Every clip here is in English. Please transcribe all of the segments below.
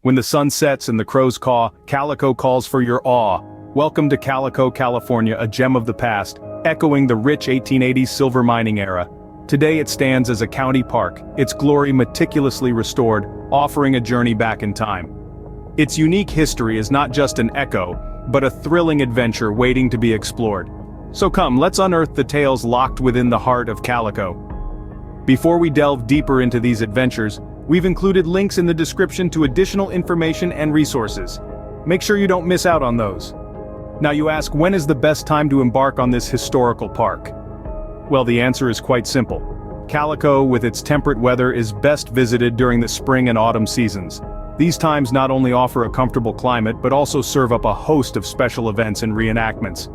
When the sun sets and the crows caw, Calico calls for your awe. Welcome to Calico, California, a gem of the past, echoing the rich 1880s silver mining era. Today it stands as a county park, its glory meticulously restored, offering a journey back in time. Its unique history is not just an echo, but a thrilling adventure waiting to be explored. So come, let's unearth the tales locked within the heart of Calico. Before we delve deeper into these adventures, we've included links in the description to additional information and resources. Make sure you don't miss out on those. Now you ask, when is the best time to embark on this historical park? Well, the answer is quite simple. Calico, with its temperate weather, is best visited during the spring and autumn seasons. These times not only offer a comfortable climate but also serve up a host of special events and reenactments.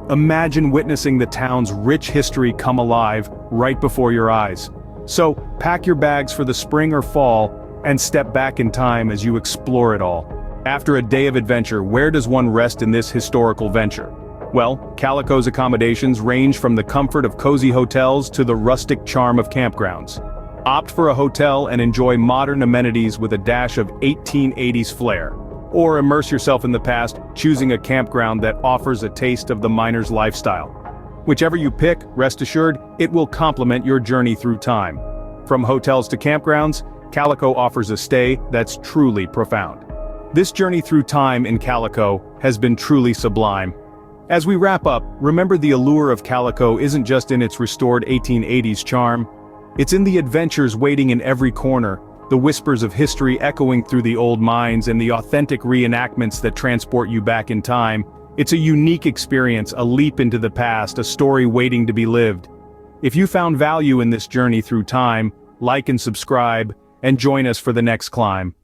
Imagine witnessing the town's rich history come alive right before your eyes. So, pack your bags for the spring or fall, and step back in time as you explore it all. After a day of adventure, where does one rest in this historical venture? Well, Calico's accommodations range from the comfort of cozy hotels to the rustic charm of campgrounds. Opt for a hotel and enjoy modern amenities with a dash of 1880s flair. Or immerse yourself in the past, choosing a campground that offers a taste of the miner's lifestyle. Whichever you pick, rest assured, it will complement your journey through time. From hotels to campgrounds, Calico offers a stay that's truly profound. This journey through time in Calico has been truly sublime. As we wrap up, remember the allure of Calico isn't just in its restored 1880s charm. It's in the adventures waiting in every corner, the whispers of history echoing through the old mines, and the authentic reenactments that transport you back in time. It's a unique experience, a leap into the past, a story waiting to be lived. If you found value in this journey through time, like and subscribe, and join us for the next climb.